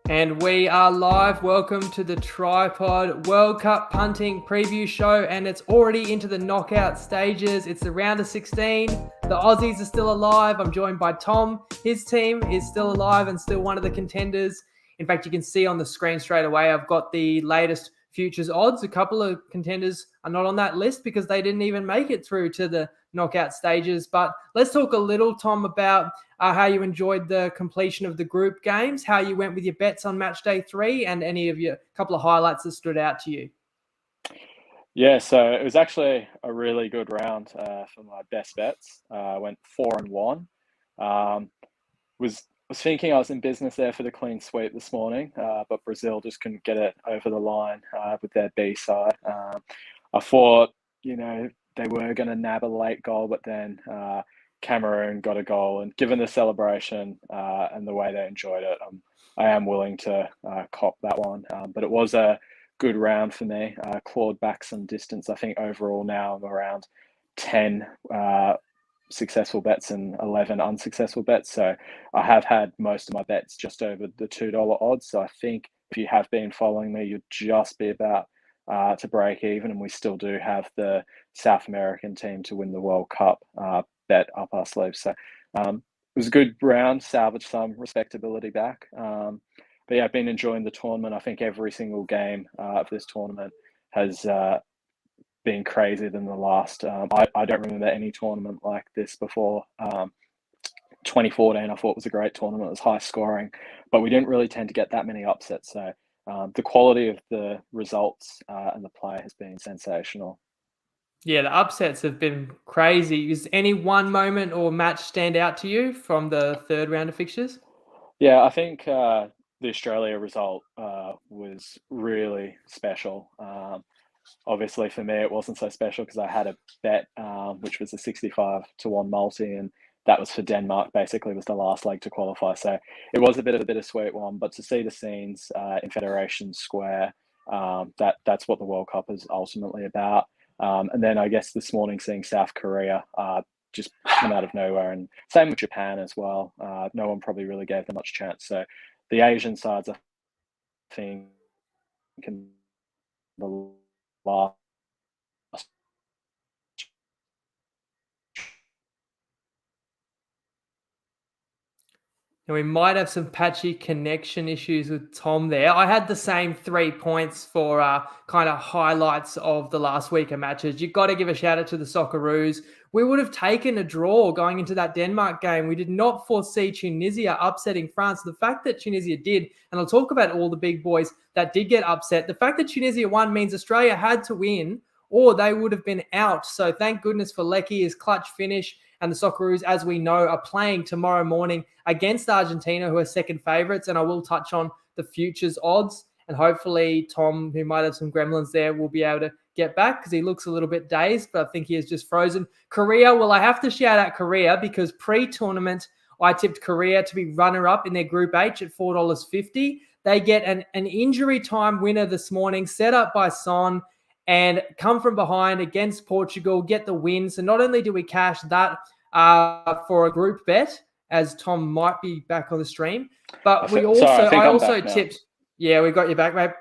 And we are live. Welcome to the TryPod World Cup punting preview show, and it's already into the knockout stages. It's the round of 16. The Aussies are still alive. I'm joined by Tom. His team is still alive and still one of the contenders. In fact, you can see on the screen straight away, I've got the latest futures odds. A couple of contenders are not on that list because they didn't even make it through to the knockout stages. But let's talk a little, Tom, about how you enjoyed the completion of the group games, how you went with your bets on match day 3, and any of your couple of highlights that stood out to you. Yeah, so it was actually a really good round for my best bets. I went 4-1. Was thinking I was in business there for the clean sweep this morning, but Brazil just couldn't get it over the line with their B side. I thought, they were going to nab a late goal, but then Cameroon got a goal, and given the celebration and the way they enjoyed it, I am willing to cop that one. But it was a good round for me. Clawed back some distance. I think overall now I'm around 10 successful bets and 11 unsuccessful bets. So I have had most of my bets just over the $2 odds. So I think if you have been following me, you'd just be about to break even. And we still do have the South American team to win the World Cup bet up our sleeves. So it was a good round, salvaged some respectability back. But yeah, I've been enjoying the tournament. I think every single game of this tournament has been crazier than the last. I don't remember any tournament like this before. 2014, I thought was a great tournament. It was high scoring, but we didn't really tend to get that many upsets. So the quality of the results and the play has been sensational. Yeah, the upsets have been crazy. Is any one moment or match stand out to you from the third round of fixtures? Yeah, I think the Australia result was really special. Obviously, for me, it wasn't so special because I had a bet, which was a 65-1 multi, and that was for Denmark. Basically, was the last leg to qualify. So it was a bit of a bittersweet one. But to see the scenes in Federation Square, that's what the World Cup is ultimately about. And then I guess this morning seeing South Korea just come out of nowhere, and same with Japan as well. No one probably really gave them much chance. So the Asian sides, I think, in the last Now, we might have some patchy connection issues with Tom there. I had the same 3 points for kind of highlights of the last week of matches. You've got to give a shout out to the Socceroos. We would have taken a draw going into that Denmark game. We did not foresee Tunisia upsetting France. The fact that Tunisia did, and I'll talk about all the big boys that did get upset, the fact that Tunisia won means Australia had to win or they would have been out. So thank goodness for Lecky's clutch finish. And the Socceroos, as we know, are playing tomorrow morning against Argentina, who are second favourites. And I will touch on the futures odds. And hopefully Tom, who might have some gremlins there, will be able to get back because he looks a little bit dazed, but I think he is just frozen. Korea, well, I have to shout out Korea because pre-tournament, I tipped Korea to be runner-up in their Group H at $4.50. They get an injury time winner this morning, set up by Son, and come from behind against Portugal, get the win. So not only do we cash that for a group bet, as Tom might be back on the stream, but I also tipped. Yeah, we got you back, mate.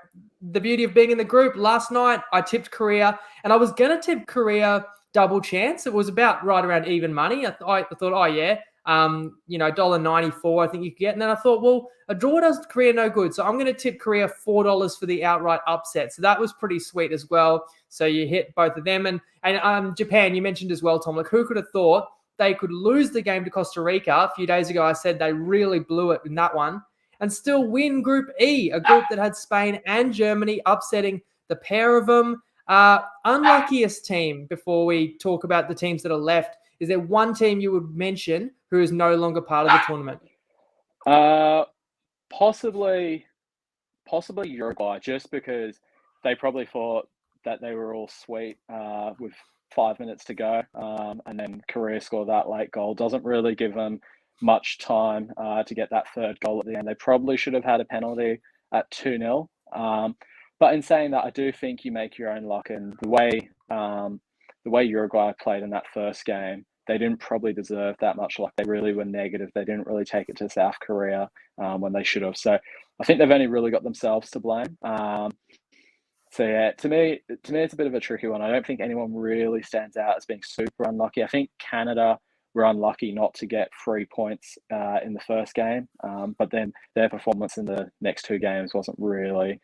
The beauty of being in the group. Last night, I tipped Korea, and I was going to tip Korea double chance. It was about right around even money. I thought, oh yeah, $1.94 I think you could get. And then I thought, well, a draw does Korea no good. So I'm going to tip Korea $4 for the outright upset. So that was pretty sweet as well. So you hit both of them. And Japan, you mentioned as well, Tom, like who could have thought they could lose the game to Costa Rica? A few days ago, I said they really blew it in that one and still win Group E, a group that had Spain and Germany upsetting the pair of them. Unluckiest team, before we talk about the teams that are left, is there one team you would mention who is no longer part of the tournament? Possibly Uruguay, just because they probably thought that they were all sweet with 5 minutes to go, and then Korea scored that late goal. Doesn't really give them much time to get that third goal at the end. They probably should have had a penalty at 2-0. But in saying that, I do think you make your own luck, and the way Uruguay played in that first game, they didn't probably deserve that much luck. They really were negative. They didn't really take it to South Korea when they should have. So I think they've only really got themselves to blame. So yeah, to me, it's a bit of a tricky one. I don't think anyone really stands out as being super unlucky. I think Canada were unlucky not to get 3 points in the first game, but then their performance in the next two games wasn't really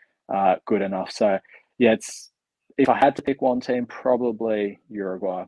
good enough. So yeah, if I had to pick one team, probably Uruguay.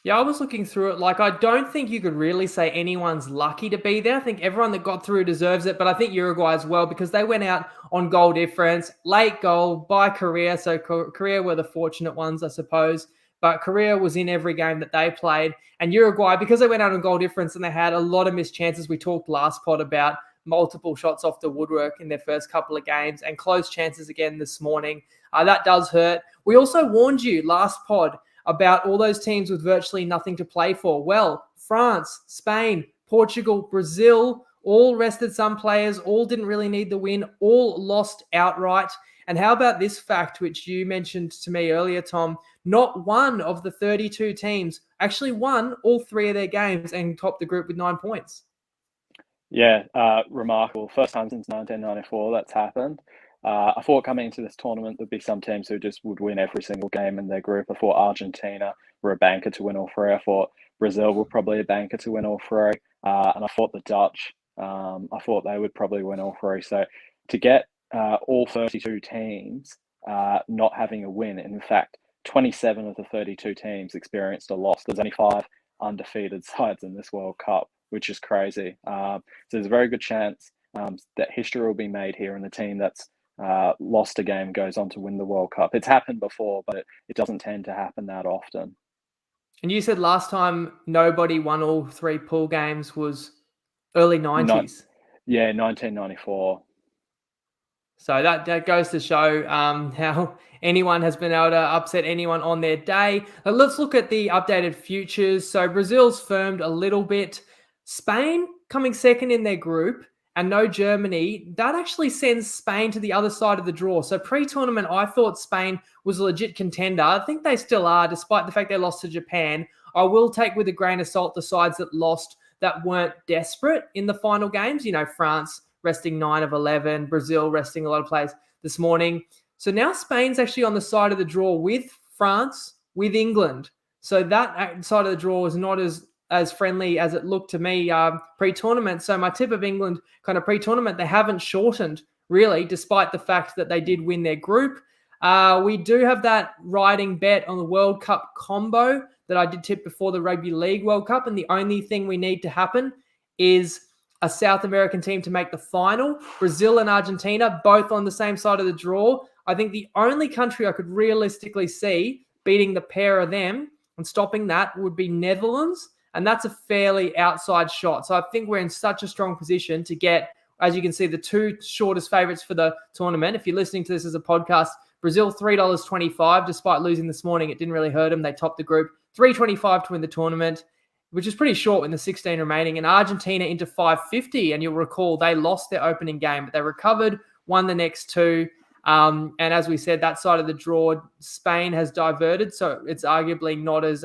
Yeah, I was looking through it. Like, I don't think you could really say anyone's lucky to be there. I think everyone that got through deserves it, but I think Uruguay as well, because they went out on goal difference, late goal by Korea. So Korea were the fortunate ones, I suppose. But Korea was in every game that they played. And Uruguay, because they went out on goal difference and they had a lot of missed chances, we talked last pod about multiple shots off the woodwork in their first couple of games and close chances again this morning. That does hurt. We also warned you last pod about all those teams with virtually nothing to play for. Well, France, Spain, Portugal, Brazil, all rested some players, all didn't really need the win, all lost outright. And how about this fact, which you mentioned to me earlier, Tom? Not one of the 32 teams actually won all three of their games and topped the group with 9 points. Yeah, remarkable. First time since 1994 that's happened. I thought coming into this tournament there'd be some teams who just would win every single game in their group. I thought Argentina were a banker to win all three. I thought Brazil were probably a banker to win all three. And I thought the Dutch, I thought they would probably win all three. So to get all 32 teams not having a win, in fact, 27 of the 32 teams experienced a loss. There's only 5 undefeated sides in this World Cup, which is crazy. So there's a very good chance that history will be made here, and the team that's lost a game goes on to win the World Cup. It's happened before, but it doesn't tend to happen that often. And you said last time nobody won all three pool games was early 90s. Yeah, 1994. So that goes to show how anyone has been able to upset anyone on their day. Let's look at the updated futures. So Brazil's firmed a little bit. Spain coming second in their group and no Germany. That actually sends Spain to the other side of the draw. So pre-tournament, I thought Spain was a legit contender. I think they still are, despite the fact they lost to Japan. I will take with a grain of salt the sides that lost that weren't desperate in the final games. You know, France resting 9 of 11, Brazil resting a lot of players this morning. So now Spain's actually on the side of the draw with France, with England. So that side of the draw is not as friendly as it looked to me pre-tournament. So my tip of England kind of pre-tournament, they haven't shortened really, despite the fact that they did win their group. We do have that riding bet on the World Cup combo that I did tip before the Rugby League World Cup. And the only thing we need to happen is a South American team to make the final. Brazil and Argentina, both on the same side of the draw. I think the only country I could realistically see beating the pair of them and stopping that would be Netherlands. And that's a fairly outside shot. So I think we're in such a strong position to get, as you can see, the two shortest favorites for the tournament. If you're listening to this as a podcast, Brazil, $3.25. Despite losing this morning, it didn't really hurt them. They topped the group. $3.25 to win the tournament, which is pretty short in the 16 remaining. And Argentina into $5.50. And you'll recall they lost their opening game, but they recovered, won the next two. And as we said, that side of the draw, Spain has diverted. So it's arguably not as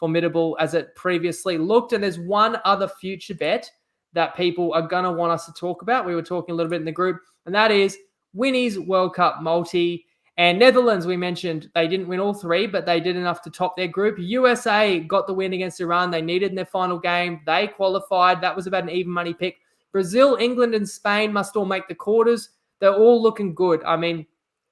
formidable as it previously looked. And there's one other future bet that people are going to want us to talk about. We were talking a little bit in the group, and that is Winny's World Cup multi. And Netherlands, we mentioned, they didn't win all three, but they did enough to top their group. USA got the win against Iran. They needed in their final game. They qualified. That was about an even money pick. Brazil, England, and Spain must all make the quarters. They're all looking good. I mean,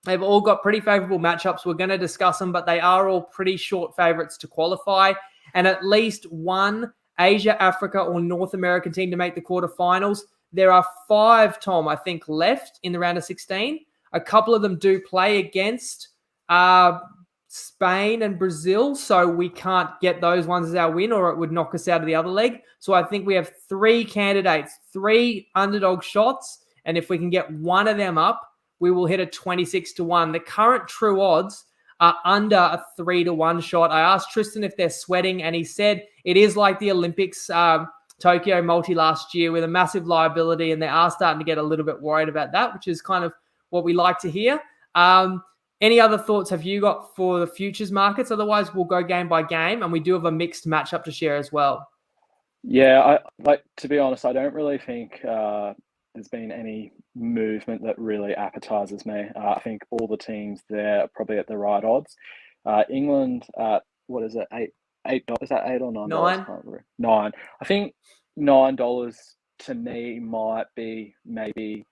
they've all got pretty favorable matchups. We're going to discuss them, but they are all pretty short favorites to qualify. And at least one Asia, Africa, or North American team to make the quarterfinals. There are 5, Tom, I think, left in the round of 16. A couple of them do play against Spain and Brazil, so we can't get those ones as our win, or it would knock us out of the other leg. So I think we have 3 candidates, 3 underdog shots, and if we can get one of them up, we will hit a 26-1. The current true odds are under a 3-1 shot. I asked Tristan if they're sweating, and he said it is like the Olympics Tokyo multi last year with a massive liability, and they are starting to get a little bit worried about that, which is kind of what we like to hear. Any other thoughts have you got for the futures markets? Otherwise, we'll go game by game, and we do have a mixed matchup to share as well. Yeah, to be honest, I don't really think there's been any movement that really appetizes me. I think all the teams there are probably at the right odds. England, what is it? $8. Is that $8 or $9? 9. Can't remember. 9. I think $9 to me might be maybe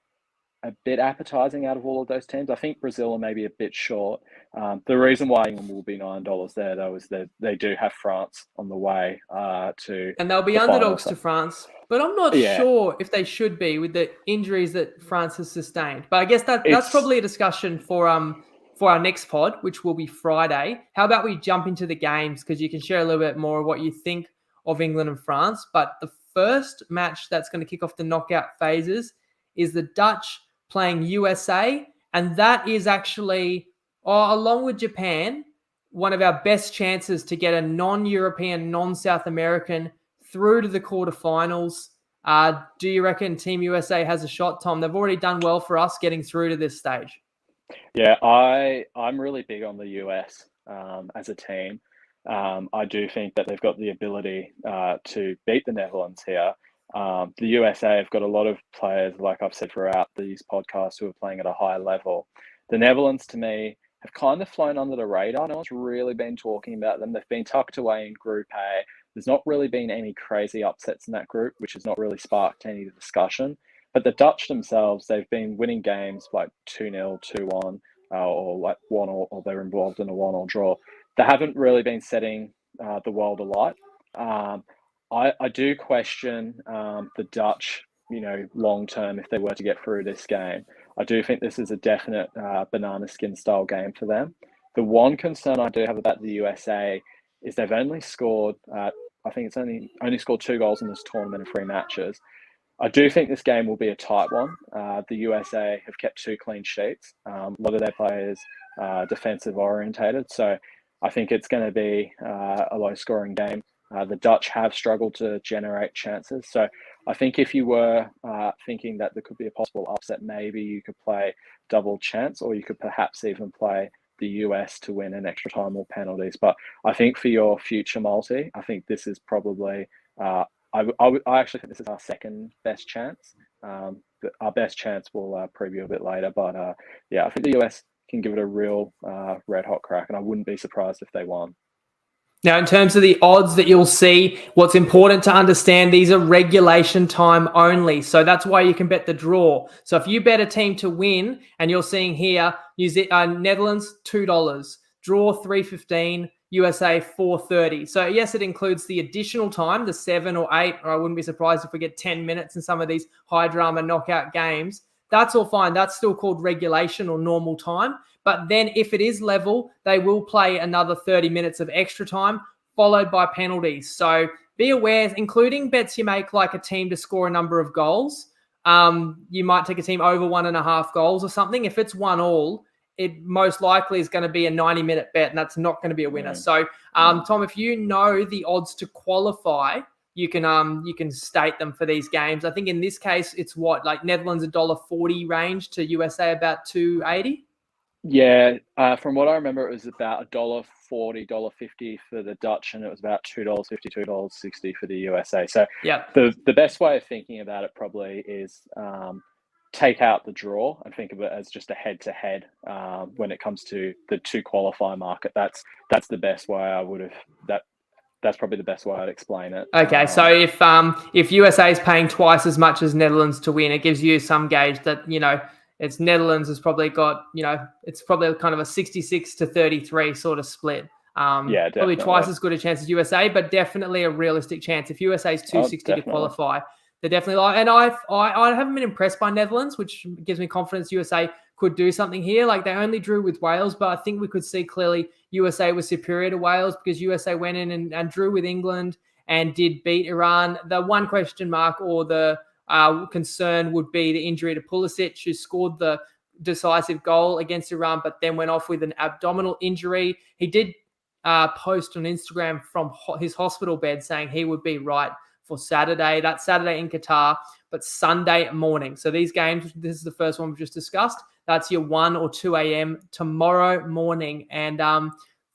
a bit appetizing out of all of those teams. I think Brazil are maybe a bit short. The reason why England will be $9 there, though, is that they do have France on the way to And they'll be the underdogs finals. to France. But I'm not sure if they should be with the injuries that France has sustained. But I guess that's probably a discussion for our next pod, which will be Friday. How about we jump into the games, because you can share a little bit more of what you think of England and France. But the first match that's going to kick off the knockout phases is the Dutch playing USA, and that is actually, along with Japan, one of our best chances to get a non-European, non-South American through to the quarterfinals. Do you reckon Team USA has a shot, Tom? They've already done well for us getting through to this stage. Yeah, I'm really big on the US as a team. I do think that they've got the ability to beat the Netherlands here. The USA have got a lot of players, like I've said throughout these podcasts, who are playing at a high level. The Netherlands, to me, have kind of flown under the radar. No one's really been talking about them. They've been tucked away in Group A. There's not really been any crazy upsets in that group, which has not really sparked any discussion. But the Dutch themselves, they've been winning games like 2-0, 2-1, or like 1, or they're involved in a 1-1 draw. They haven't really been setting the world alight. I do question the Dutch, long term, if they were to get through this game. I do think this is a definite banana skin style game for them. The one concern I do have about the USA is they've only scored, I think it's only scored 2 goals in this tournament in 3 matches. I do think this game will be a tight one. The USA have kept 2 clean sheets. A lot of their players defensive orientated, so I think it's going to be a low scoring game. The Dutch have struggled to generate chances. So I think if you were thinking that there could be a possible upset, maybe you could play double chance, or you could perhaps even play the US to win in extra time or penalties. But I think for your future multi, I think this is probably, I actually think this is our second best chance. Our best chance we'll preview a bit later. But I think the US can give it a real red hot crack, and I wouldn't be surprised if they won. Now, in terms of the odds that you'll see, what's important to understand, these are regulation time only. So that's why you can bet the draw. So if you bet a team to win, and you're seeing here, Netherlands, $2, draw $3.15, USA $4.30. So yes, it includes the additional time, the 7 or 8, or I wouldn't be surprised if we get 10 minutes in some of these high drama knockout games. That's all fine. That's still called regulation or normal time. But then if it is level, they will play another 30 minutes of extra time, followed by penalties. So be aware, including bets you make like a team to score a number of goals. You might take a team over 1.5 goals or something. If it's 1-1, it most likely is going to be a 90-minute bet, and that's not going to be a winner. So, Tom, if you know the odds to qualify, you can state them for these games. I think in this case, it's like Netherlands $1.40 range to USA about $2.80. Yeah, from what I remember, it was about $1.40, $1.50 for the Dutch, and it was about $2.50, $2.60 for the USA. So yeah, the best way of thinking about it probably is take out the draw and think of it as just a head-to-head when it comes to the 2 qualify market. That's the best way I would have That's probably the best way I'd explain it. Okay, so if USA is paying twice as much as Netherlands to win, it gives you some gauge that it's Netherlands has probably got it's probably kind of a 66-33 sort of split. Yeah, probably twice as good a chance as USA, but definitely a realistic chance. If USA is 260 to qualify, they're definitely and I haven't been impressed by Netherlands, which gives me confidence USA could do something here. Like they only drew with Wales, but I think we could see clearly USA was superior to Wales because USA went in and drew with England and did beat Iran. The one question mark or the concern would be the injury to Pulisic, who scored the decisive goal against Iran, but then went off with an abdominal injury. He did post on Instagram from his hospital bed saying he would be right for Saturday. That's Saturday in Qatar, but Sunday morning. So these games, this is the first one we've just discussed. That's your 1 or 2 a.m. tomorrow morning. And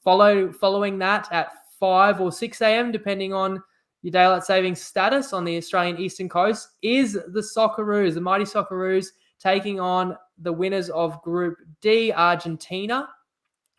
following that at 5 or 6 a.m., depending on your daylight saving status on the Australian eastern coast is the Socceroos, the mighty Socceroos, taking on the winners of Group D, Argentina,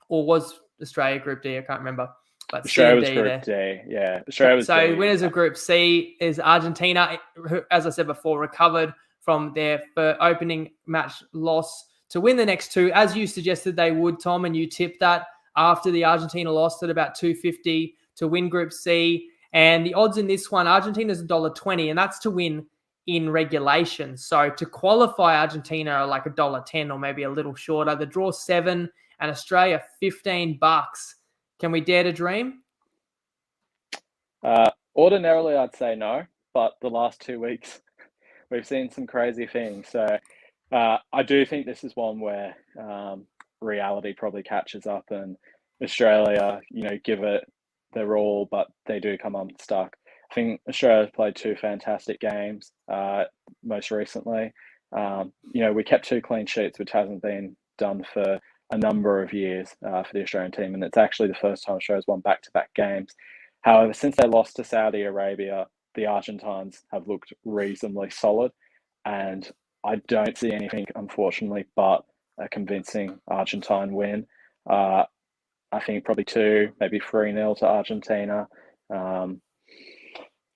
or was Australia Group D? I can't remember. But C Australia and was D Group there. D. Yeah, Australia was So D. winners of Group C is Argentina, who, as I said before, recovered from their opening match loss to win the next two, as you suggested they would, Tom, and you tipped that after the Argentina lost at about 250 to win Group C. And the odds in this one, Argentina's $1.20, and that's to win in regulation. So to qualify, Argentina are like $1.10 or maybe a little shorter. The draw 7 and Australia $15. Can we dare to dream? Ordinarily, I'd say no, but the last 2 weeks we've seen some crazy things. So I do think this is one where reality probably catches up, and Australia, give it their all, but they do come unstuck. I think Australia's played 2 fantastic games most recently. We kept 2 clean sheets, which hasn't been done for a number of years for the Australian team, and it's actually the first time Australia's won back-to-back games. However, since they lost to Saudi Arabia, the Argentines have looked reasonably solid, and I don't see anything, unfortunately, but a convincing Argentine win. I think probably 2, maybe 3-0 to Argentina.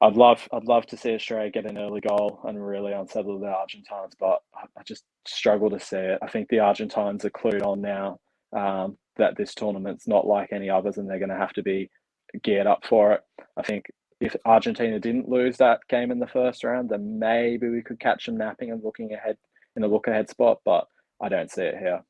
I'd love to see Australia get an early goal and really unsettle the Argentines, but I just struggle to see it. I think the Argentines are clued on now that this tournament's not like any others, and they're going to have to be geared up for it. I think if Argentina didn't lose that game in the first round, then maybe we could catch them napping and looking ahead in the look-ahead spot, but I don't see it here.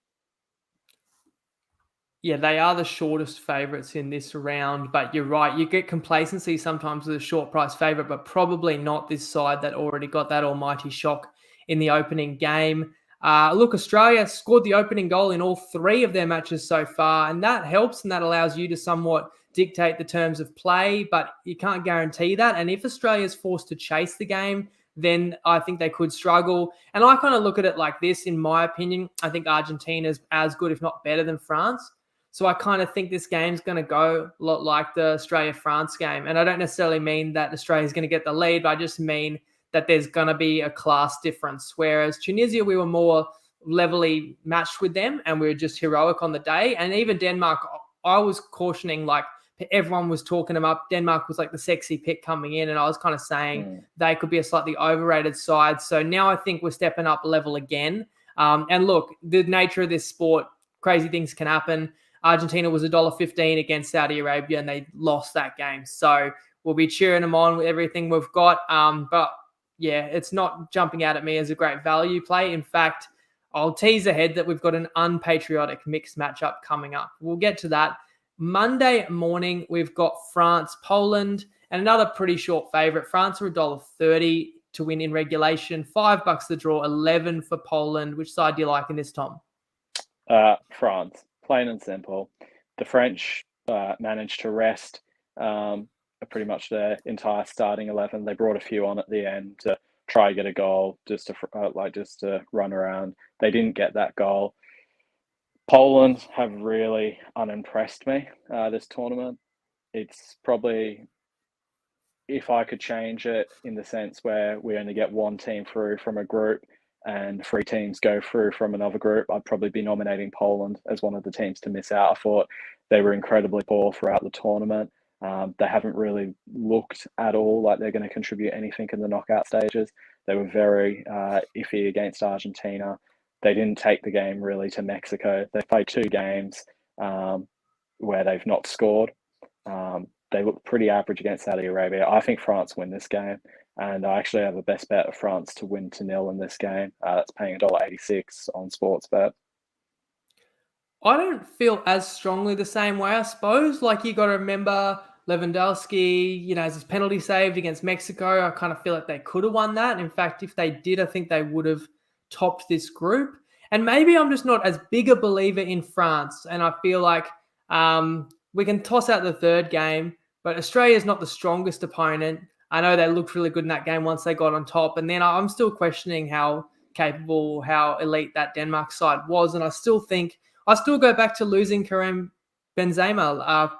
Yeah, they are the shortest favourites in this round, but you're right. You get complacency sometimes with a short price favourite, but probably not this side that already got that almighty shock in the opening game. Look, Australia scored the opening goal in all 3 of their matches so far, and that helps and that allows you to somewhat dictate the terms of play, but you can't guarantee that. And if Australia is forced to chase the game, then I think they could struggle. And I kind of look at it like this, in my opinion. I think Argentina is as good, if not better, than France. So I kind of think this game's going to go a lot like the Australia-France game. And I don't necessarily mean that Australia's going to get the lead, but I just mean that there's going to be a class difference. Whereas Tunisia, we were more levelly matched with them and we were just heroic on the day. And even Denmark, I was cautioning, like, everyone was talking them up. Denmark was like the sexy pick coming in, and I was kind of saying they could be a slightly overrated side. So now I think we're stepping up level again. And look, the nature of this sport, crazy things can happen. Argentina was $1.15 against Saudi Arabia, and they lost that game. So we'll be cheering them on with everything we've got. But yeah, it's not jumping out at me as a great value play. In fact, I'll tease ahead that we've got an unpatriotic mixed matchup coming up. We'll get to that. Monday morning, we've got France, Poland, and another pretty short favourite. France are $1.30 to win in regulation. $5 the draw, 11 for Poland. Which side do you like in this, Tom? France, plain and simple. The French managed to rest pretty much their entire starting 11. They brought a few on at the end to try and get a goal, just to run around. They didn't get that goal. Poland have really unimpressed me this tournament. It's probably, if I could change it in the sense where we only get one team through from a group and 3 teams go through from another group, I'd probably be nominating Poland as one of the teams to miss out. I thought they were incredibly poor throughout the tournament. They haven't really looked at all like they're going to contribute anything in the knockout stages. They were very iffy against Argentina. They didn't take the game really to Mexico. They played 2 games where they've not scored. They look pretty average against Saudi Arabia. I think France win this game, and I actually have a best bet of France to win 2-0 in this game. That's paying $1.86 on Sportsbet. I don't feel as strongly the same way, I suppose. Like, you got to remember Lewandowski, as his penalty saved against Mexico. I kind of feel like they could have won that. In fact, if they did, I think they would have topped this group. And maybe I'm just not as big a believer in France. And I feel like we can toss out the third game, but Australia is not the strongest opponent. I know they looked really good in that game once they got on top. And then I'm still questioning how capable, how elite that Denmark side was. And I still go back to losing Karim Benzema, a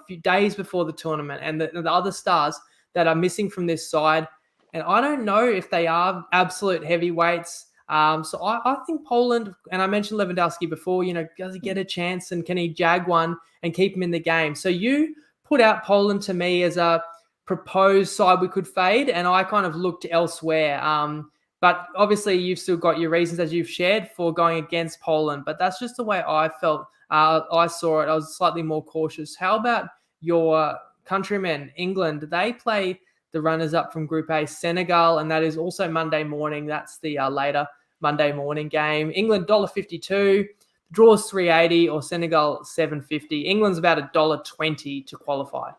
few days before the tournament, and the other stars. that are missing from this side. And I don't know if they are absolute heavyweights. So I think Poland, and I mentioned Lewandowski before, does he get a chance and can he jag one and keep him in the game? So you put out Poland to me as a proposed side we could fade, and I kind of looked elsewhere. But obviously you've still got your reasons as you've shared for going against Poland, but that's just the way I felt. I saw it. I was slightly more cautious. How about your countrymen, England? They play the runners-up from Group A, Senegal, and that is also Monday morning. That's the later Monday morning game. England, $1.52. Draws 380 or Senegal 750. England's about $1.20 to qualify.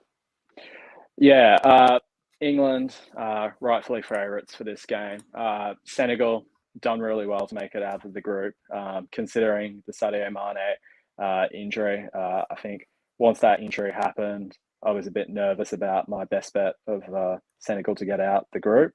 Yeah, England rightfully favourites for this game. Senegal done really well to make it out of the group, considering the Sadio Mane injury. I think once that injury happened, I was a bit nervous about my best bet of Senegal to get out the group.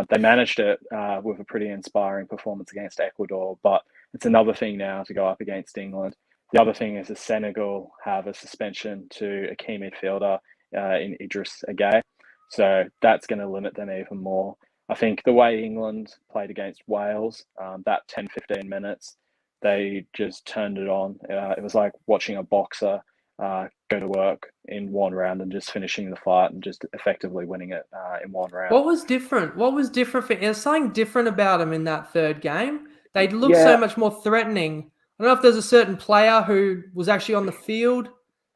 They managed it with a pretty inspiring performance against Ecuador, but it's another thing now to go up against England. The other thing is that Senegal have a suspension to a key midfielder in Idris Gueye. So that's going to limit them even more. I think the way England played against Wales, that 10-15 minutes, they just turned it on. It was like watching a boxer go to work in one round and just finishing the fight and just effectively winning it in one round. What was different? There's something different about them in that third game. They looked so much more threatening. I don't know if there's a certain player who was actually on the field.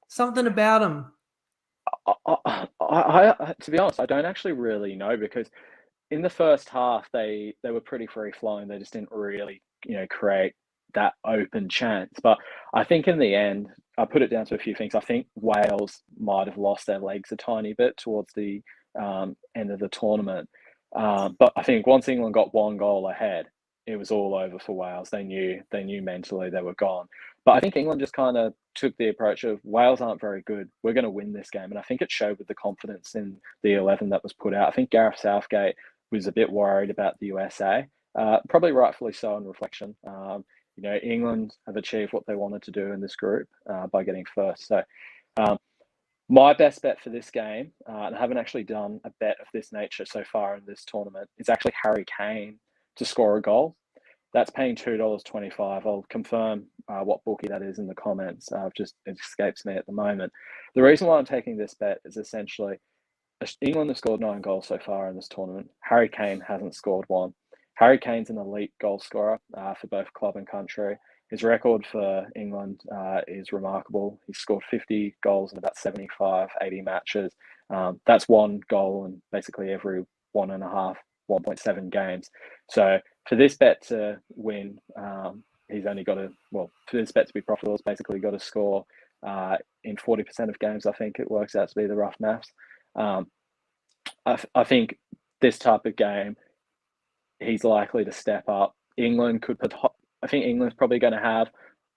Something about them. I to be honest, I don't actually really know, because in the first half they were pretty free flowing. They just didn't really create that open chance. But I think in the end, I put it down to a few things. I think Wales might have lost their legs a tiny bit towards the end of the tournament. But I think once England got one goal ahead, it was all over for Wales. They knew mentally they were gone. But I think England just kind of took the approach of, Wales aren't very good, we're going to win this game. And I think it showed with the confidence in the 11 that was put out. I think Gareth Southgate was a bit worried about the USA, probably rightfully so in reflection. England have achieved what they wanted to do in this group by getting first. So my best bet for this game, and I haven't actually done a bet of this nature so far in this tournament, is actually Harry Kane to score a goal. That's paying $2.25. I'll confirm what bookie that is in the comments. It escapes me at the moment. The reason why I'm taking this bet is essentially England have scored 9 goals so far in this tournament. Harry Kane hasn't scored one. Harry Kane's an elite goal scorer for both club and country. His record for England is remarkable. He's scored 50 goals in about 75, 80 matches. That's one goal in basically every 1.7 games. So for this bet to win, he's only got for this bet to be profitable, he's basically got to score in 40% of games. I think it works out to be the rough maths. I think this type of game, he's likely to step up. I think England's probably going to have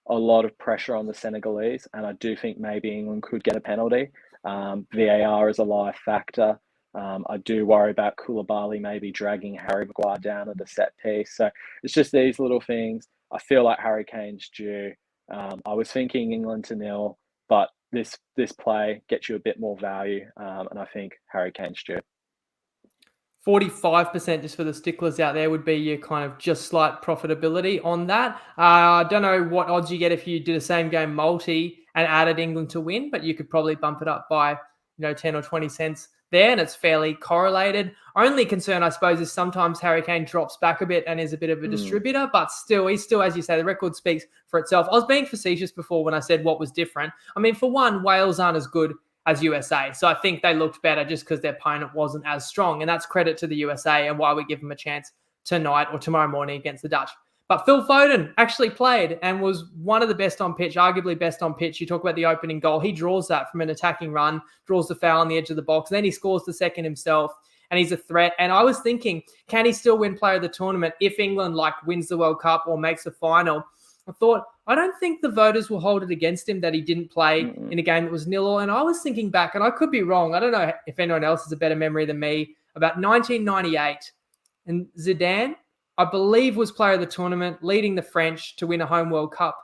a lot of pressure on the Senegalese, and I do think maybe England could get a penalty. VAR is a live factor. I do worry about Koulibaly maybe dragging Harry Maguire down at the set piece. So it's just these little things. I feel like Harry Kane's due. I was thinking England to 0, but this play gets you a bit more value, and I think Harry Kane's due. 45% just for the sticklers out there would be your kind of just slight profitability on that. I don't know what odds you get if you did a same game multi and added England to win, but you could probably bump it up by 10 or 20 cents there, and it's fairly correlated. Only concern, I suppose, is sometimes Harry Kane drops back a bit and is a bit of a distributor, but he's still, as you say, the record speaks for itself. I was being facetious before when I said what was different. I mean, for one, Wales aren't as good as USA. So I think they looked better just because their opponent wasn't as strong. And that's credit to the USA and why we give them a chance tonight or tomorrow morning against the Dutch. But Phil Foden actually played and was one of the best on pitch, arguably best on pitch. You talk about the opening goal. He draws that from an attacking run, draws the foul on the edge of the box. Then he scores the second himself, and he's a threat. And I was thinking, can he still win player of the tournament if England wins the World Cup or makes a final? I thought, I don't think the voters will hold it against him that he didn't play in a game that was 0-0. And I was thinking back, and I could be wrong. I don't know if anyone else has a better memory than me, about 1998. And Zidane, I believe, was player of the tournament, leading the French to win a home World Cup.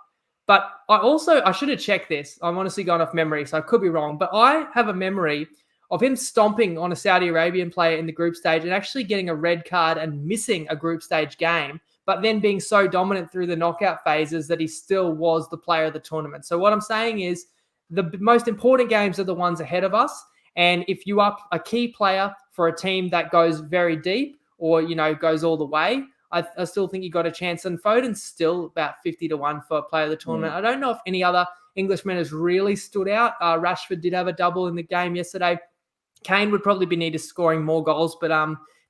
But I should have checked this. I'm honestly going off memory, so I could be wrong. But I have a memory of him stomping on a Saudi Arabian player in the group stage and actually getting a red card and missing a group stage game, but then being so dominant through the knockout phases that he still was the player of the tournament. So what I'm saying is the most important games are the ones ahead of us. And if you are a key player for a team that goes very deep or, goes all the way, I still think you got a chance. And Foden's still about 50-1 for player of the tournament. I don't know if any other Englishman has really stood out. Rashford did have a double in the game yesterday. Kane would probably be needed scoring more goals, but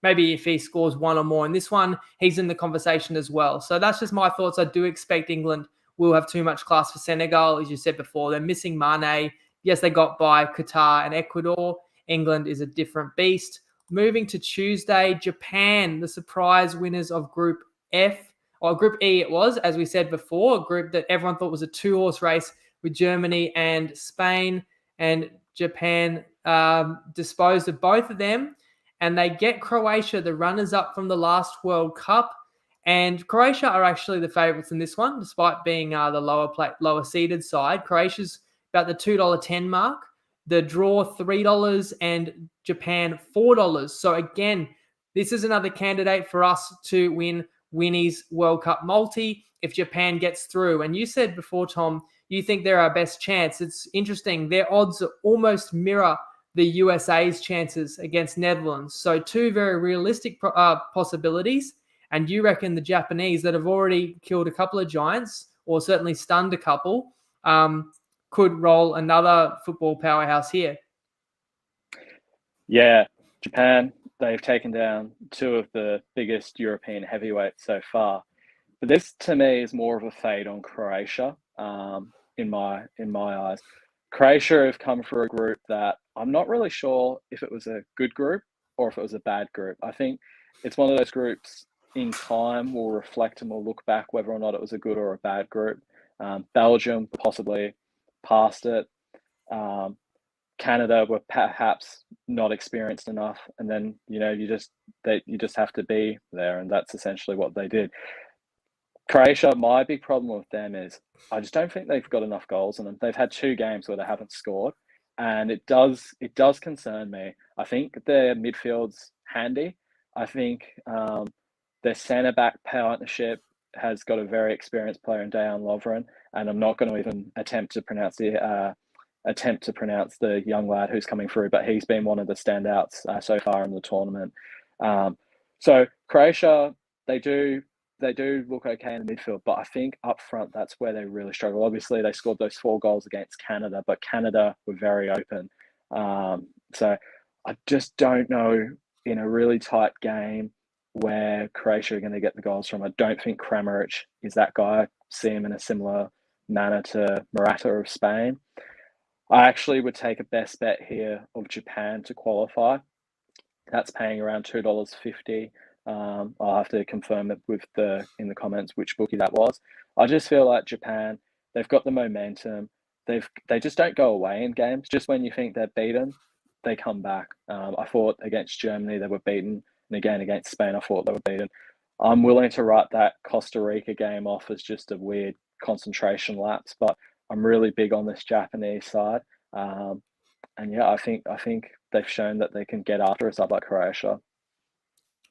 maybe if he scores one or more in this one, he's in the conversation as well. So that's just my thoughts. I do expect England will have too much class for Senegal. As you said before, they're missing Mane. Yes, they got by Qatar and Ecuador. England is a different beast. Moving to Tuesday, Japan, the surprise winners of Group F, or Group E it was, as we said before, a group that everyone thought was a two-horse race with Germany and Spain, and Japan disposed of both of them, and they get Croatia, the runners-up from the last World Cup, and Croatia are actually the favourites in this one, despite being the lower seeded side. Croatia's about the $2.10 mark. The draw $3 and Japan $4. So again, this is another candidate for us to win Winnie's World Cup multi if Japan gets through. And you said before, Tom, you think they're our best chance. It's interesting. Their odds almost mirror the USA's chances against Netherlands. So two very realistic possibilities. And you reckon the Japanese that have already killed a couple of giants, or certainly stunned a couple, could roll another football powerhouse here? Yeah, Japan, they've taken down two of the biggest European heavyweights so far. But this, to me, is more of a fade on Croatia, in my eyes. Croatia have come through a group that I'm not really sure if it was a good group or if it was a bad group. I think it's one of those groups in time we'll reflect and we'll look back whether or not it was a good or a bad group. Belgium possibly past it. Canada were perhaps not experienced enough, and then you just have to be there, and that's essentially what they did. Croatia, my big problem with them is I just don't think they've got enough goals in them. They've had two games where they haven't scored, and it does concern me. I think their midfield's handy. I think their centre back partnership has got a very experienced player in Dejan Lovren, and I'm not going to even attempt to pronounce the young lad who's coming through, but he's been one of the standouts so far in the tournament. So Croatia, they do look okay in the midfield, but I think up front that's where they really struggle. Obviously, they scored those 4 goals against Canada, but Canada were very open. So I just don't know, in a really tight game where Croatia are going to get the goals from. I don't think Kramaric is that guy. I see him in a similar manner to Morata of Spain. I actually would take a best bet here of Japan to qualify. That's paying around $2.50. I'll have to confirm it in the comments which bookie that was. I just feel like Japan, they've got the momentum. They just don't go away in games. Just when you think they're beaten, they come back. I thought against Germany they were beaten, and again against Spain I thought they were beaten. I'm willing to write that Costa Rica game off as just a weird concentration lapse, but I'm really big on this Japanese side. And yeah, I think they've shown that they can get after a side like Croatia.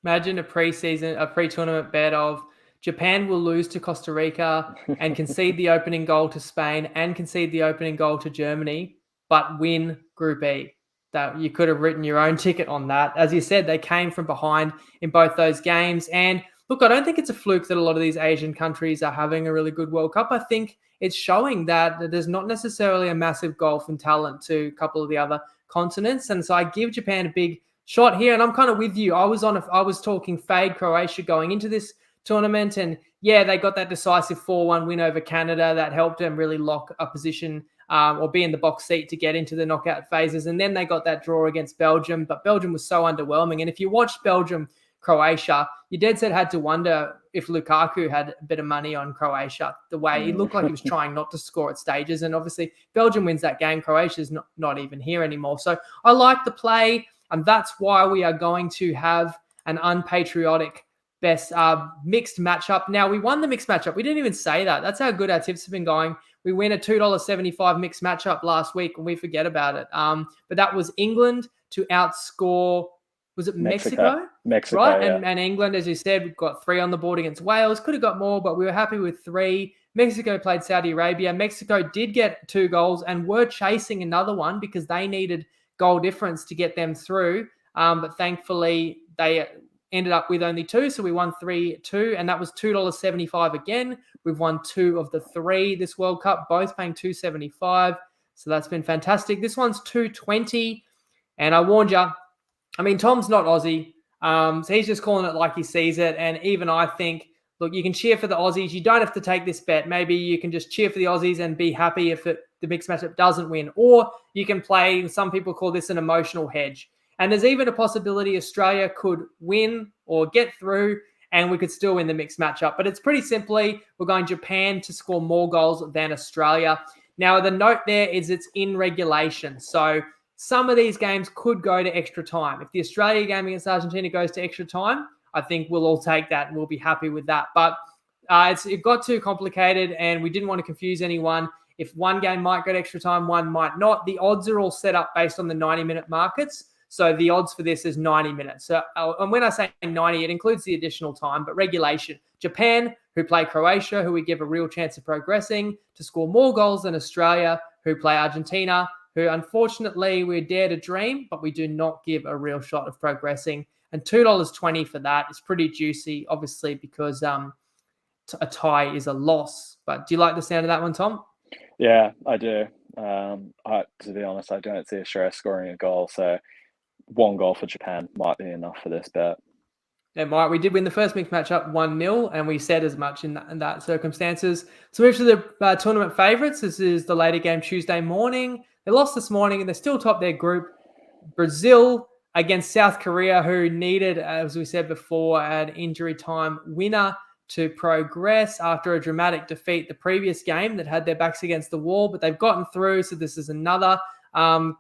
Imagine a pre-tournament bet of Japan will lose to Costa Rica and concede the opening goal to Spain and concede the opening goal to Germany, but win Group E. That you could have written your own ticket on that. As you said, they came from behind in both those games. And look, I don't think it's a fluke that a lot of these Asian countries are having a really good World Cup. I think it's showing that there's not necessarily a massive gulf in talent to a couple of the other continents. And so I give Japan a big shot here. And I'm kind of with you. I was talking fade Croatia going into this tournament. And yeah, they got that decisive 4-1 win over Canada that helped them really lock a position or be in the box seat to get into the knockout phases. And then they got that draw against Belgium, but Belgium was so underwhelming. And if you watched Belgium-Croatia, you dead set had to wonder if Lukaku had a bit of money on Croatia, the way he looked like he was trying not to score at stages. And obviously Belgium wins that game. Croatia's not even here anymore. So I like the play, and that's why we are going to have an unpatriotic best mixed matchup. Now, we won the mixed matchup. We didn't even say that. That's how good our tips have been going. we win a $2.75 mixed matchup last week and we forget about it. But that was England to outscore, was it Mexico? Mexico, right? yeah. And England, as you said, we've got 3 on the board against Wales. Could have got more, but we were happy with 3. Mexico played Saudi Arabia. Mexico did get 2 goals and were chasing another one because they needed goal difference to get them through. But thankfully, they ended up with only 2, so we won 3-2, and that was $2.75 again. We've won 2 of the 3 this World Cup, both paying $2.75, so that's been fantastic. This one's $2.20, and I warned you, I mean, Tom's not Aussie, so he's just calling it like he sees it, and even I think, look, you can cheer for the Aussies. You don't have to take this bet. Maybe you can just cheer for the Aussies and be happy if the mixed matchup doesn't win, or you can play, some people call this an emotional hedge. And there's even a possibility Australia could win or get through and we could still win the mixed matchup. But it's pretty simply, we're going Japan to score more goals than Australia. Now, the note there is it's in regulation. So some of these games could go to extra time. If the Australia game against Argentina goes to extra time, I think we'll all take that and we'll be happy with that. But it got too complicated and we didn't want to confuse anyone. If one game might go to extra time, one might not. The odds are all set up based on the 90-minute markets. So the odds for this is 90 minutes. So, and when I say 90, it includes the additional time, but regulation. Japan, who play Croatia, who we give a real chance of progressing, to score more goals than Australia, who play Argentina, who unfortunately we dare to dream, but we do not give a real shot of progressing. And $2.20 for that is pretty juicy, obviously, because a tie is a loss. But do you like the sound of that one, Tom? Yeah, I do. To be honest, I don't see Australia scoring a goal, so 1 goal for Japan might be enough for this bet. It might. We did win the first mixed matchup 1-0, and we said as much in that circumstances. So move to the tournament favourites. This is the later game Tuesday morning. They lost this morning, and they're still top their group. Brazil against South Korea, who needed, as we said before, an injury time winner to progress after a dramatic defeat the previous game that had their backs against the wall, but they've gotten through. So this is another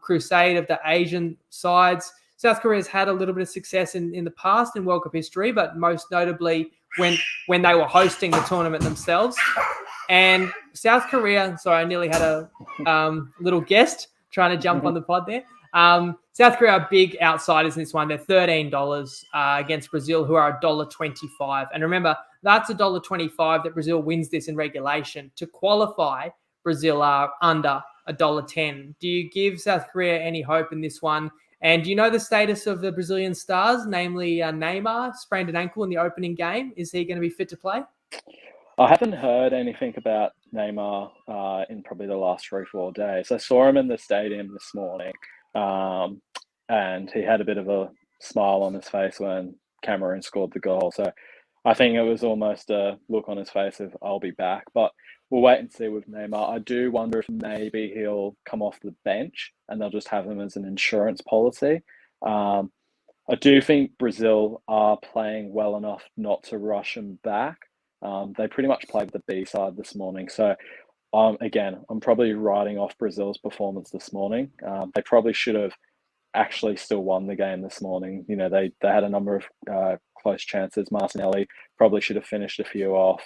crusade of the Asian sides. South Korea's had a little bit of success in the past in World Cup history, but most notably when they were hosting the tournament themselves. And South Korea, sorry, I nearly had a little guest trying to jump on the pod there. South Korea are big outsiders in this one. They're $13 against Brazil, who are $1.25. And remember, that's $1.25 that Brazil wins this in regulation. To qualify, Brazil are under $1.10. Do you give South Korea any hope in this one? And do you know the status of the Brazilian stars, namely Neymar, sprained an ankle in the opening game? Is he going to be fit to play? I haven't heard anything about Neymar in probably the last 3-4 days. I saw him in the stadium this morning, and he had a bit of a smile on his face when Cameroon scored the goal. So I think it was almost a look on his face of, I'll be back. But we'll wait and see with Neymar. I do wonder if maybe he'll come off the bench and they'll just have him as an insurance policy. I do think Brazil are playing well enough not to rush him back. They pretty much played the B side this morning. So, again, I'm probably writing off Brazil's performance this morning. They probably should have actually still won the game this morning. You know, they had a number of close chances. Martinelli probably should have finished a few off.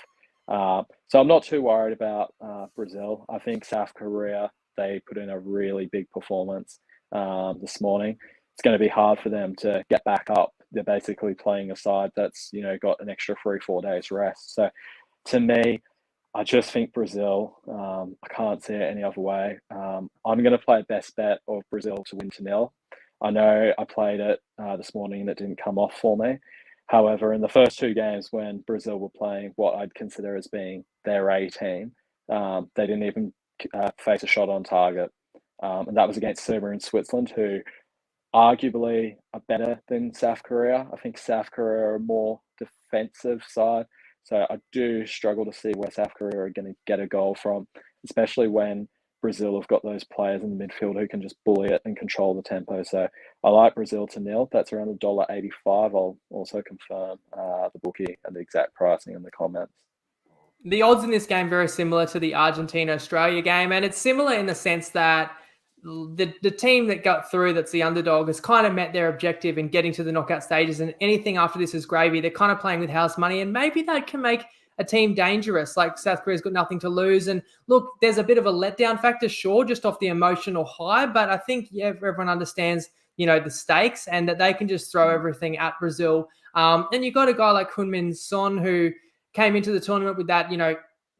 So I'm not too worried about Brazil. I think South Korea, they put in a really big performance this morning. It's going to be hard for them to get back up. They're basically playing a side that's, you know, got an extra 3-4 days rest. So to me, I just think Brazil, I can't see it any other way. I'm going to play best bet of Brazil to win 2-0. I know I played it this morning and it didn't come off for me. However, in the first 2 games when Brazil were playing what I'd consider as being their A team, they didn't even face a shot on target. And that was against Serbia and Switzerland, who arguably are better than South Korea. I think South Korea are a more defensive side. So I do struggle to see where South Korea are going to get a goal from, especially when Brazil have got those players in the midfield who can just bully it and control the tempo. So I like Brazil to nil. That's around $1.85. I'll also confirm the bookie and the exact pricing in the comments. The odds in this game very similar to the Argentina-Australia game, and it's similar in the sense that the team that got through, that's the underdog, has kind of met their objective in getting to the knockout stages, and anything after this is gravy. They're kind of playing with house money, and maybe that can make a team dangerous. Like South Korea's got nothing to lose. And look, there's a bit of a letdown factor, sure, just off the emotional high. But I think everyone understands, the stakes and that they can just throw everything at Brazil. And you got a guy like Heung-min Son who came into the tournament with that,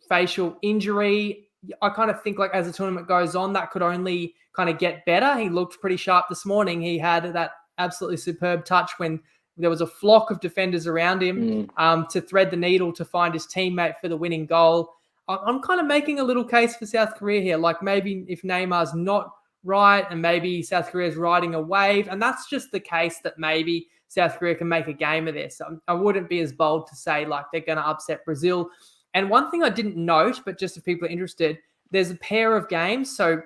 facial injury. I kind of think like as the tournament goes on, that could only kind of get better. He looked pretty sharp this morning. He had that absolutely superb touch when there was a flock of defenders around him to thread the needle to find his teammate for the winning goal. I'm kind of making a little case for South Korea here. Like maybe if Neymar's not right and maybe South Korea's riding a wave, and that's just the case that maybe South Korea can make a game of this. I wouldn't be as bold to say like they're going to upset Brazil. And one thing I didn't note, but just if people are interested, there's a pair of games. So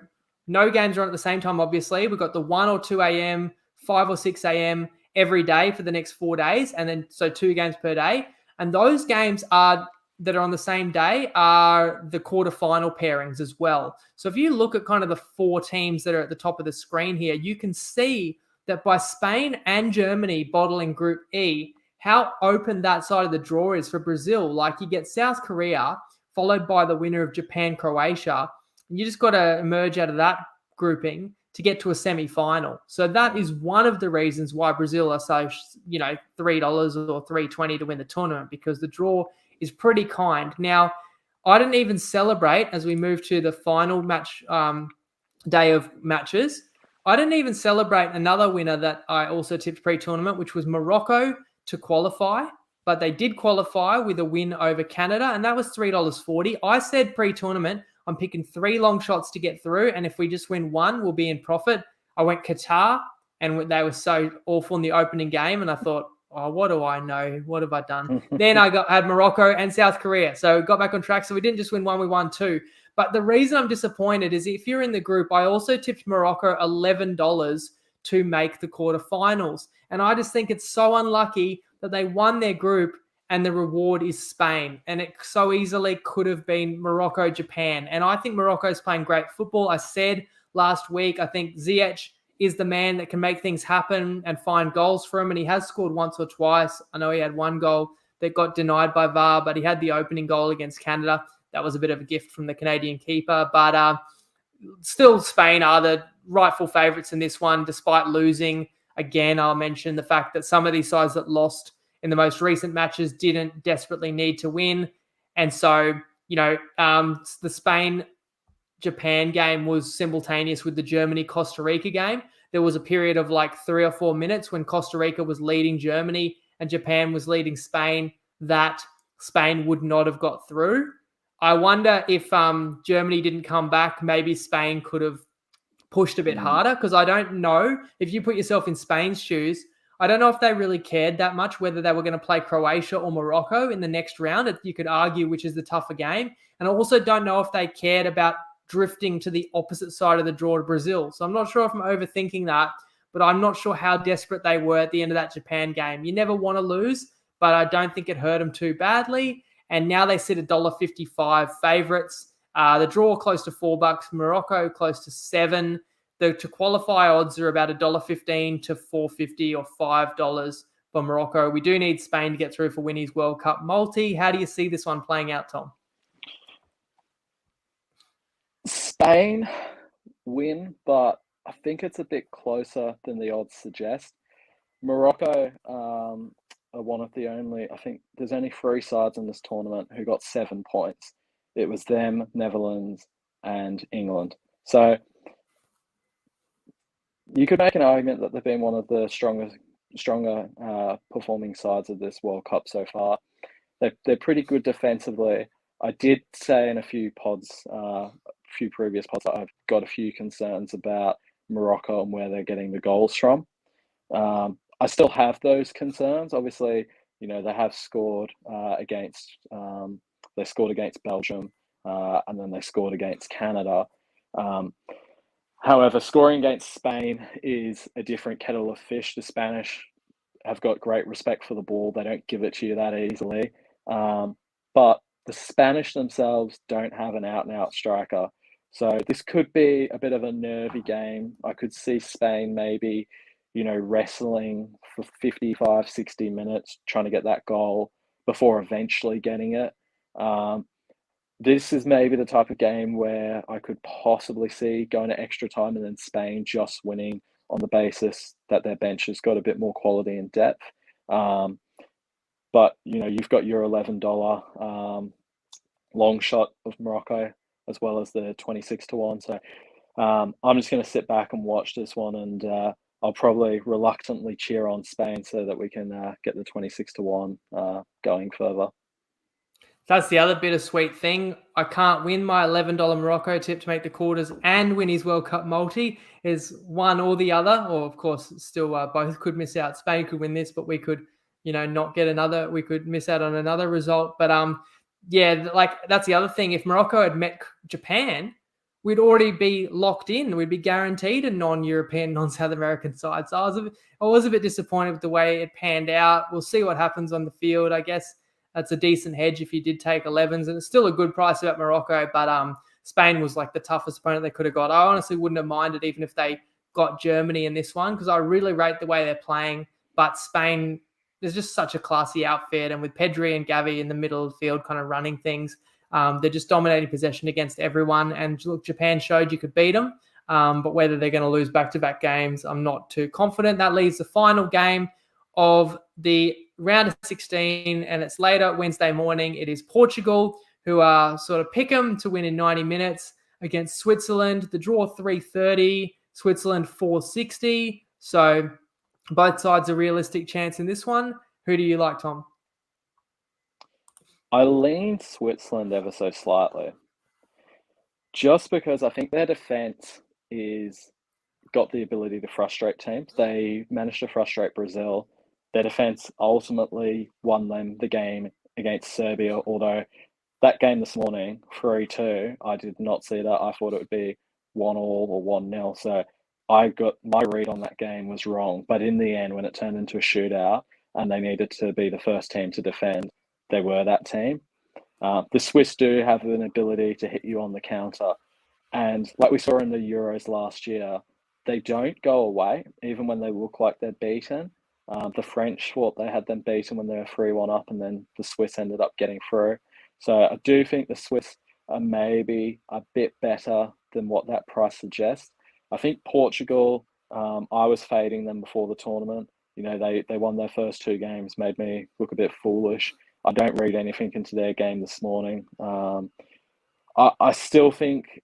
no games are on at the same time, obviously. We've got the 1 or 2 a.m., 5 or 6 a.m. every day for the next 4 days. And then so 2 games per day. And those games that are on the same day are the quarterfinal pairings as well. So if you look at kind of the 4 teams that are at the top of the screen here, you can see that by Spain and Germany bottling Group E, how open that side of the draw is for Brazil. Like you get South Korea, followed by the winner of Japan, Croatia. And you just got to emerge out of that grouping to get to a semi-final. So that is one of the reasons why Brazil are so, $3 or $3.20 to win the tournament, because the draw is pretty kind. Now, I didn't even celebrate as we move to the final match day of matches. I didn't even celebrate another winner that I also tipped pre-tournament, which was Morocco to qualify, but they did qualify with a win over Canada, and that was $3.40. I said pre-tournament, I'm picking 3 long shots to get through, and if we just win 1, we'll be in profit. I went Qatar, and they were so awful in the opening game, and I thought, oh, what do I know? What have I done? Then I had Morocco and South Korea, so got back on track. So we didn't just win 1, we won 2. But the reason I'm disappointed is if you're in the group, I also tipped Morocco $11 to make the quarterfinals. And I just think it's so unlucky that they won their group and the reward is Spain. And it so easily could have been Morocco, Japan. And I think Morocco's playing great football. I said last week, I think Ziyech is the man that can make things happen and find goals for him. And he has scored once or twice. I know he had 1 goal that got denied by VAR, but he had the opening goal against Canada. That was a bit of a gift from the Canadian keeper. But still, Spain are the rightful favourites in this one, despite losing. Again, I'll mention the fact that some of these sides that lost in the most recent matches didn't desperately need to win. And so, the Spain-Japan game was simultaneous with the Germany-Costa Rica game. There was a period of like 3 or 4 minutes when Costa Rica was leading Germany and Japan was leading Spain that Spain would not have got through. I wonder if Germany didn't come back, maybe Spain could have pushed a bit harder, because I don't know, if you put yourself in Spain's shoes, I don't know if they really cared that much whether they were going to play Croatia or Morocco in the next round. You could argue which is the tougher game. And I also don't know if they cared about drifting to the opposite side of the draw to Brazil. So I'm not sure if I'm overthinking that, but I'm not sure how desperate they were at the end of that Japan game. You never want to lose, but I don't think it hurt them too badly. And now they sit at $1.55 favourites. The draw close to $4, Morocco close to $7. The to qualify odds are about $1.15 to $4.50 or $5 for Morocco. We do need Spain to get through for Winnie's World Cup multi. How do you see this one playing out, Tom? Spain win, but I think it's a bit closer than the odds suggest. Morocco are one of the only, I think there's only 3 sides in this tournament who got 7 points. It was them, Netherlands, and England. So you could make an argument that they've been one of the stronger performing sides of this World Cup so far. They're pretty good defensively. I did say in a few previous pods that I've got a few concerns about Morocco and where they're getting the goals from. I still have those concerns. Obviously, they have scored against Belgium, and then they scored against Canada. However, scoring against Spain is a different kettle of fish. The Spanish have got great respect for the ball. They don't give it to you that easily. But the Spanish themselves don't have an out-and-out striker. So this could be a bit of a nervy game. I could see Spain maybe, wrestling for 55, 60 minutes, trying to get that goal before eventually getting it. This is maybe the type of game where I could possibly see going to extra time and then Spain just winning on the basis that their bench has got a bit more quality and depth. But you've got your $11 long shot of Morocco as well as the 26-1. So I'm just going to sit back and watch this one, and I'll probably reluctantly cheer on Spain so that we can get the 26-1 going further. That's the other bittersweet thing. I can't win my $11 Morocco tip to make the quarters and win his World Cup multi. Is one or the other, or of course, still both could miss out. Spain could win this, but we could, not get another. We could miss out on another result. But yeah, like that's the other thing. If Morocco had met Japan, we'd already be locked in. We'd be guaranteed a non-European, non-South American side. So I was a bit disappointed with the way it panned out. We'll see what happens on the field. I guess that's a decent hedge if you did take 11s, and it's still a good price about Morocco, but Spain was like the toughest opponent they could have got. I honestly wouldn't have minded even if they got Germany in this one, because I really rate the way they're playing, but Spain, there's just such a classy outfit, and with Pedri and Gavi in the middle of the field kind of running things, they're just dominating possession against everyone, and look, Japan showed you could beat them, but whether they're going to lose back-to-back games, I'm not too confident. That leaves the final game of the round of 16, and it's later Wednesday morning. It is Portugal, who are sort of pick 'em to win in 90 minutes against Switzerland. The draw 330, Switzerland 460. So both sides a realistic chance in this one. Who do you like, Tom? I lean Switzerland ever so slightly, just because I think their defense is got the ability to frustrate teams. They managed to frustrate Brazil. Their defense ultimately won them the game against Serbia, although that game this morning, 3-2, I did not see that. I thought it would be 1-1 or 1-0. So I got my read on that game was wrong. But in the end, when it turned into a shootout and they needed to be the first team to defend, they were that team. The Swiss do have an ability to hit you on the counter. And like we saw in the Euros last year, they don't go away, even when they look like they're beaten. The French thought they had them beaten when they were 3-1 up, and then the Swiss ended up getting through. So I do think the Swiss are maybe a bit better than what that price suggests. I think Portugal, I was fading them before the tournament. They won their first two games, made me look a bit foolish. I don't read anything into their game this morning. I still think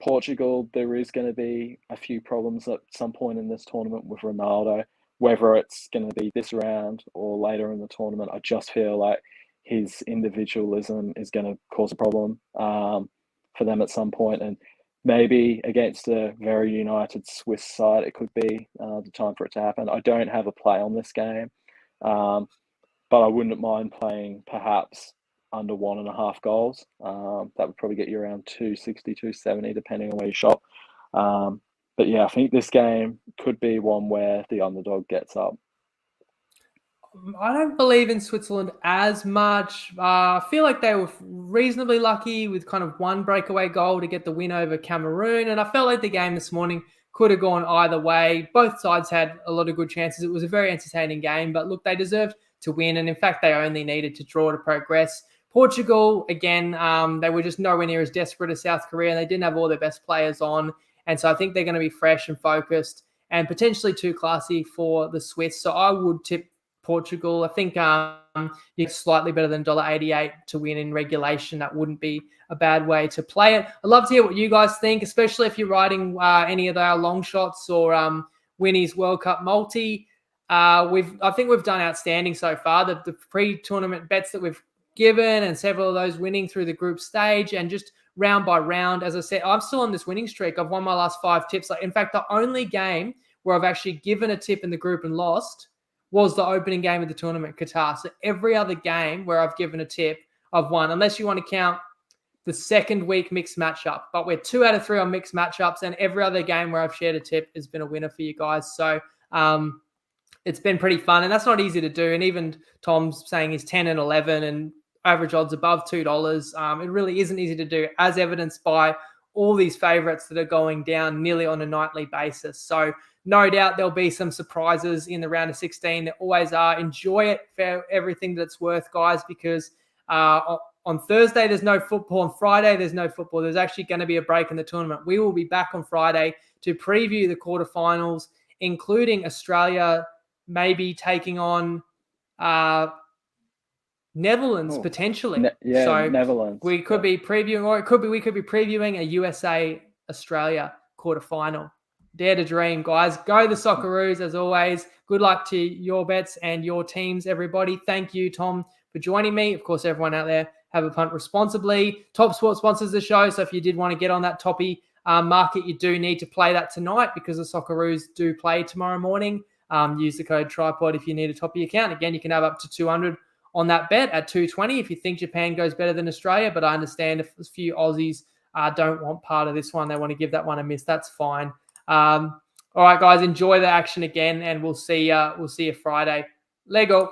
Portugal, there is going to be a few problems at some point in this tournament with Ronaldo. Whether it's going to be this round or later in the tournament, I just feel like his individualism is going to cause a problem for them at some point. And maybe against a very united Swiss side, it could be the time for it to happen. I don't have a play on this game, but I wouldn't mind playing perhaps under 1.5 goals. That would probably get you around 260, 270, depending on where you shop. But yeah, I think this game could be one where the underdog gets up. I don't believe in Switzerland as much. I feel like they were reasonably lucky with kind of one breakaway goal to get the win over Cameroon. And I felt like the game this morning could have gone either way. Both sides had a lot of good chances. It was a very entertaining game. But look, they deserved to win. And in fact, they only needed to draw to progress. Portugal, again, they were just nowhere near as desperate as South Korea. And they didn't have all their best players on. And so I think they're going to be fresh and focused and potentially too classy for the Swiss. So I would tip Portugal. I think you're slightly better than $1.88 to win in regulation. That wouldn't be a bad way to play it. I'd love to hear what you guys think, especially if you're riding any of our long shots or Winnie's World Cup multi. I think we've done outstanding so far. The pre-tournament bets that we've given and several of those winning through the group stage and just round by round. As I said, I'm still on this winning streak. I've won my last 5 tips. In fact, the only game where I've actually given a tip in the group and lost was the opening game of the tournament, Qatar. So every other game where I've given a tip, I've won, unless you want to count the second week mixed matchup. But we're 2 out of 3 on mixed matchups, and every other game where I've shared a tip has been a winner for you guys. So it's been pretty fun, and that's not easy to do. And even Tom's saying he's 10 and 11 and average odds above $2. It really isn't easy to do, as evidenced by all these favorites that are going down nearly on a nightly basis. So no doubt there'll be some surprises in the round of 16. There always are. Enjoy it for everything that it's worth, guys, because on On Thursday, there's no football. On Friday, there's no football. There's actually going to be a break in the tournament. We will be back on Friday to preview the quarterfinals, including Australia maybe taking on Netherlands potentially. Netherlands. We could be previewing, or we could be previewing a USA Australia quarterfinal. Dare to dream, guys. Go the Socceroos as always. Good luck to your bets and your teams, everybody. Thank you, Tom, for joining me. Of course, everyone out there, have a punt responsibly. Top Sport sponsors the show, so if you did want to get on that toppy market, you do need to play that tonight because the Socceroos do play tomorrow morning. Use the code TryPod if you need a toppy account. Again, you can have up to 200 on that bet at 220 if you think Japan goes better than Australia, but I understand if a few Aussies don't want part of this one, they want to give that one a miss, that's fine. All right, guys, enjoy the action again, and we'll see you Friday. Lego.